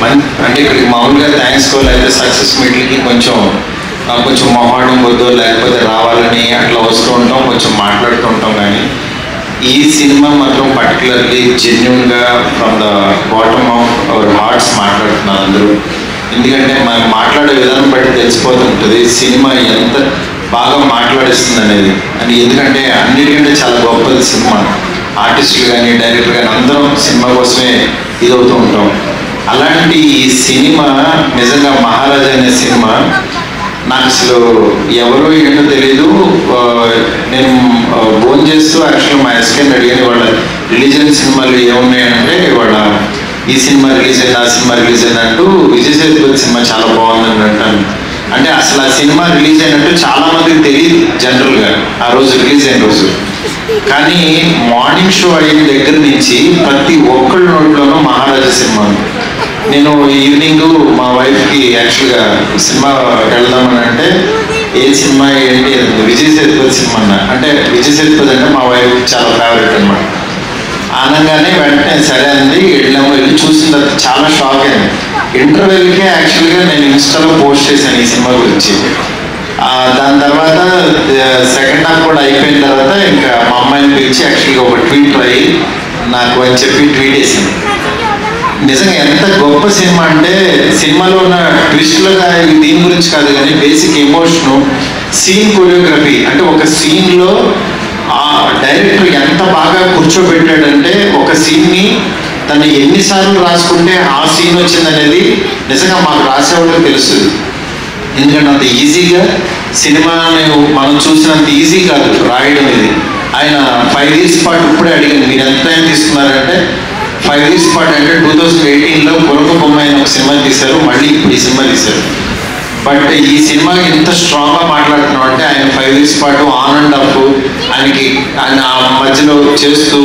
అంటే ఇక్కడికి మామూలుగా థ్యాంక్స్ కో లేకపోతే సక్సెస్ మీట్లకి కొంచెం మొహాడం వద్దో లేకపోతే రావాలని అట్లా వస్తూ ఉంటాం, కొంచెం మాట్లాడుతూ ఉంటాం. కానీ ఈ సినిమా మాత్రం పర్టికులర్లీ జెన్యున్గా from the bottom of our hearts మాట్లాడుతున్నారు అందరూ. ఎందుకంటే మనం మాట్లాడే విధానం బట్టి తెలిసిపోతుంటుంది సినిమా ఎంత బాగా మాట్లాడిస్తుంది అనేది. అని ఎందుకంటే అన్నిటికంటే చాలా గొప్పది సినిమా. ఆర్టిస్టులు కానీ డైరెక్టర్ కానీ అందరం సినిమా కోసమే ఇదవుతూ ఉంటాం. అలాంటి ఈ సినిమా నిజంగా మహారాజా అనే సినిమా నాకు అసలు ఎవరో ఏంటో తెలీదు. నేను ఫోన్ చేస్తూ యాక్చువల్గా మా ఎస్కేని అడిగాను వాళ్ళ రిలీజియన్ సినిమాలు ఏమున్నాయంటే వాళ్ళ ఈ సినిమా రిలీజ్ అయింది, ఆ సినిమా రిలీజ్ అయింది అంటూ విజయ్ సేతుపతి సినిమా చాలా బాగుందని అంటాను. అంటే అసలు ఆ సినిమా రిలీజ్ అయినట్టు చాలా మందికి తెలియదు జనరల్గా ఆ రోజు రిలీజ్ అయిన రోజు. కానీ మార్నింగ్ షో అయిన దగ్గర నుంచి ప్రతి ఒక్కళ్ళ నోట్లోనూ మహారాజా సినిమా. నేను ఈవినింగ్ మా వైఫ్కి యాక్చువల్గా సినిమా వెళ్దామని అంటే ఏ సినిమా ఏంటి విజయ్ సేతుపతి సినిమా అన్న. అంటే విజయ్ సేతుపతి అంటే మా వైఫ్ చాలా ఫేవరెట్ అనమాట. అనగానే వెంటనే సరే అంది, వెళ్ళాము. వెళ్ళి చూసిన తర్వాత చాలా షాక్ అయింది. ఇంటర్వెల్కే యాక్చువల్గా నేను ఇన్స్టాలో పోస్ట్ చేశాను ఈ సినిమా గురించి. దాని తర్వాత సెకండ్ హాఫ్ కూడా అయిపోయిన తర్వాత ఇంకా మా అమ్మాయిని పిలిచి యాక్చువల్గా ఒక ట్వీట్ రాయి నాకు అని చెప్పి ట్వీట్ వేసింది. నిజంగా ఎంత గొప్ప సినిమా అంటే సినిమాలో ఉన్న ట్విస్ట్లుగా దీని గురించి కాదు కానీ బేసిక్ ఎమోషను, సీన్ కొరియోగ్రఫీ. అంటే ఒక సీన్లో ఆ డైరెక్టర్ ఎంత బాగా కూర్చోబెట్టాడంటే ఒక సీన్ని తను ఎన్నిసార్లు రాసుకుంటే ఆ సీన్ వచ్చిందనేది నిజంగా మాకు రాసేవాళ్ళకి తెలుస్తుంది. ఎందుకంటే అంత ఈజీగా సినిమాని మనం చూసినంత ఈజీ కాదు రాయడం ఇది. ఆయన 5 years పాటు ఇప్పుడే అడిగింది మీరు ఎంత టైం తీసుకున్నారంటే 5 years పాటు అంటే 2018లో పొరకు బొమ్మ అయిన ఒక సినిమా తీశారు, మళ్ళీ ఇప్పుడు ఈ సినిమా తీశారు. బట్ ఈ సినిమా ఇంత స్ట్రాంగ్గా మాట్లాడుతున్నాం అంటే ఆయన 5 years పాటు ఆన్ అండ్ ఆఫ్ ఆయన మధ్యలో చేస్తూ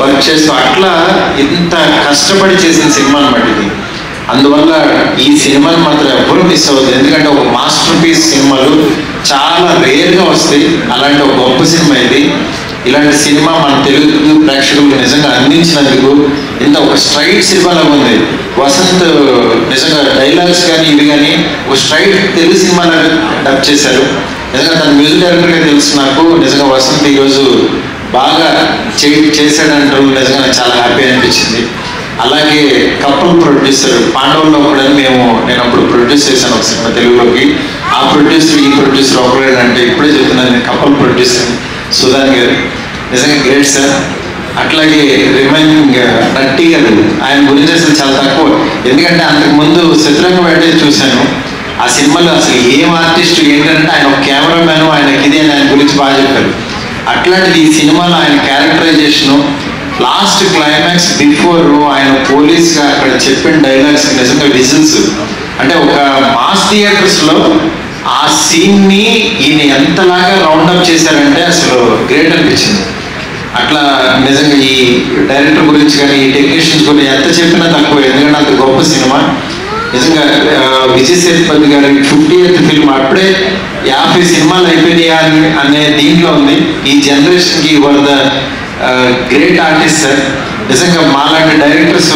వర్క్ చేస్తూ అట్లా ఇంత కష్టపడి చేసిన సినిమా అన్నమాట ఇది. అందువల్ల ఈ సినిమాని మాత్రం ఎవ్వరూ మిస్ అవ్వదు. ఎందుకంటే ఒక మాస్టర్ పీస్ సినిమాలు చాలా రేర్గా వస్తాయి. అలాంటి ఒక గొప్ప సినిమా ఇది. ఇలాంటి సినిమా మన తెలుగు ప్రేక్షకులకు నిజంగా అందించినందుకు ఇంత ఒక స్ట్రైట్ సినిమాలో ఉంది. వసంత్ నిజంగా డైలాగ్స్ కానీ ఇవి కానీ ఒక స్ట్రైట్ తెలుగు సినిమాలో డబ్ చేశారు. నిజంగా తన మ్యూజిక్ డైరెక్టర్గా తెలుసు నాకు. నిజంగా వసంత్ ఈరోజు బాగా చేశాడంటూ నిజంగా నాకు చాలా హ్యాపీ అనిపించింది. అలాగే కపుల్ ప్రొడ్యూసర్ పాండవుల్లో కూడా నేను అప్పుడు ప్రొడ్యూస్ చేశాను ఒక సినిమా తెలుగులోకి. ఆ ప్రొడ్యూసర్ ఈ ప్రొడ్యూసర్ ఒకరేనంటే ఇప్పుడే చెప్తున్నాను నేను కపుల్ ప్రొడ్యూసర్ సుధాన్ గారు నిజంగా గ్రేట్ సార్. అట్లాగే రిమైనింగ్ నట్టి గారు ఆయన గురించి అసలు చాలా తక్కువ. ఎందుకంటే అంతకుముందు శత్రుఘ్న చూశాను. ఆ సినిమాలో అసలు ఏం ఆర్టిస్ట్ ఏంటంటే ఆయన ఒక కెమెరామ్యాన్, ఆయనకి ఇది అని ఆయన గురించి బాగా చెప్పారు. అట్లాంటిది ఈ సినిమాలో ఆయన క్యారెక్టరైజేషను లాస్ట్ క్లైమాక్స్ బిఫోర్ ఆయన పోలీస్గా అక్కడ చెప్పిన డైలాగ్స్ నిజంగా విజిల్స్. అంటే ఒక మాస్ థియేటర్స్లో ఆ సీన్ని ఈయన ఎంతలాగా రౌండప్ చేశారంటే అసలు గ్రేట్ అనిపించింది. అట్లా నిజంగా ఈ డైరెక్టర్ గురించి కానీ ఈ టెక్నీషియన్స్ గురించి ఎంత చెప్పినా తక్కువ. ఎందుకంటే అంత గొప్ప సినిమా. నిజంగా విజయ్ సేతుపతి గారి 50th ఫిల్మ్ అప్పుడే 50 సినిమాలు అయిపోయినాయా అనే దీంట్లో ఉంది. ఈ జనరేషన్కి your the great artist sir. నిజంగా మాలాంటి డైరెక్టర్స్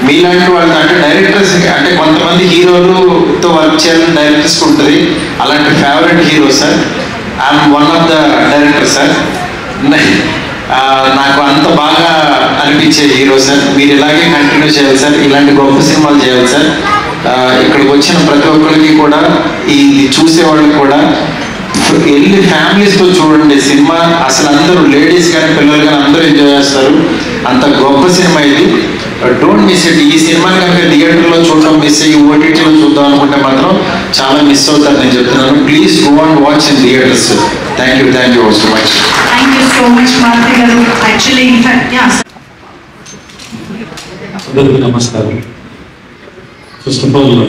మీలాంటి వాళ్ళతో అంటే డైరెక్టర్స్ అంటే కొంతమంది హీరోలతో వర్క్ చేయాలని డైరెక్టర్స్కి ఉంటుంది. అలాంటి favourite hero sir. I'm one of the director sir. నాకు అంత బాగా అనిపించే హీరో సార్. మీరు ఇలాగే కంటిన్యూ చేయాలి సార్. ఇలాంటి గొప్ప సినిమాలు చేయాలి సార్. ఇక్కడికి వచ్చిన ప్రతి ఒక్కరికి కూడా ఇది చూసేవాళ్ళకి కూడా వెళ్ళి ఫ్యామిలీస్తో చూడండి సినిమా. అసలు అందరూ లేడీస్ కానీ పిల్లలు కానీ అందరూ ఎంజాయ్ చేస్తారు. అంత గొప్ప సినిమా ఇది. Don't miss it. ఈ సినిమాని కనుక థియేటర్లో చూడడం మిస్ అయ్యి ఓటీటీలో చూద్దాం అనుకుంటే మాత్రం చాలా మిస్ అవుతారు నేను చెప్తున్నాను. Please go and watch in theatres. Thank you so much. Thank you so much Maruthi గారు. యాక్చువల్లీ ఇన్ఫాక్ట్ అందరికీ నమస్కారం. First of all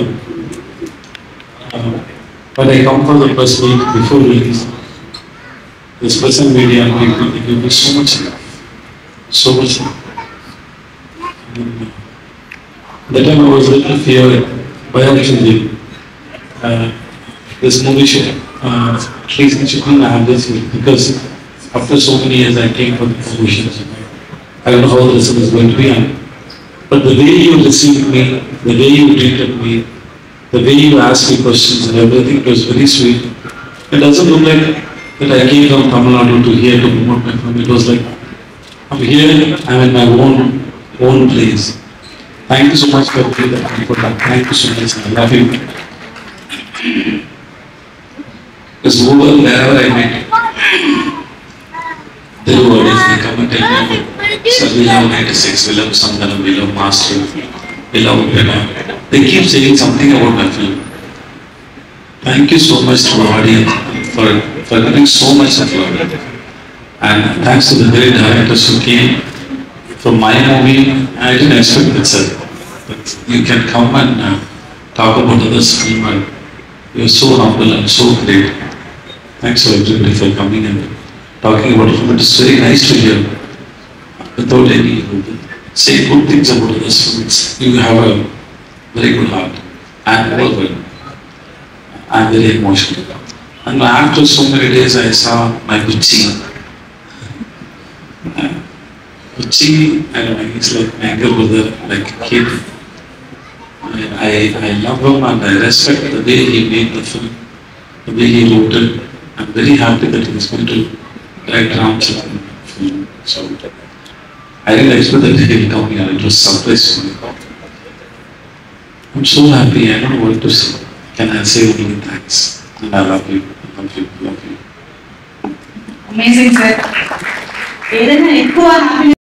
when I come for the press meet before release, this press and media people, they give me so much love. That time I was a little feared by actually this movie should at least it shouldn't have this because after so many years I came for the promotions. I don't know how this is going to be. And But the way you received me, the way you treated me, the way you asked me questions and everything, it was very sweet. It doesn't look like that I came from Tamil Nadu to here to promote my film. It was like, I'm here, I'm in my own place. Thank you so much for doing that. Thank you so much. I love you. Because over wherever I met, they will always come and tell me, sir, we love 96, we love Sangaram, we love Master, we love Upena. They keep saying something about my film. Thank you so much to the audience for giving so much of love. And thanks to the great directors who came from my movie. I didn't expect that, sir. But you can come and talk about others' film, and you're so humble and so great. Thanks to everybody for coming and talking about it. It is very nice to hear without any say good things about others. You have a very good heart and well. I'm very emotional. And after so many days, I saw my Gucci. Gucci, I don't know, he's like my younger brother, like a kid. I love him and I respect the way he made the film, the way he wrote it. I'm very happy that he's going to direct Ramcharan film. So I didn't expect that he will come here. It was a surprise for me. I'm so happy. I don't know what to say. Can I say only thanks? And I love you. I love you. I love you. Amazing, sir. ఏదైనా ఎక్కువ happy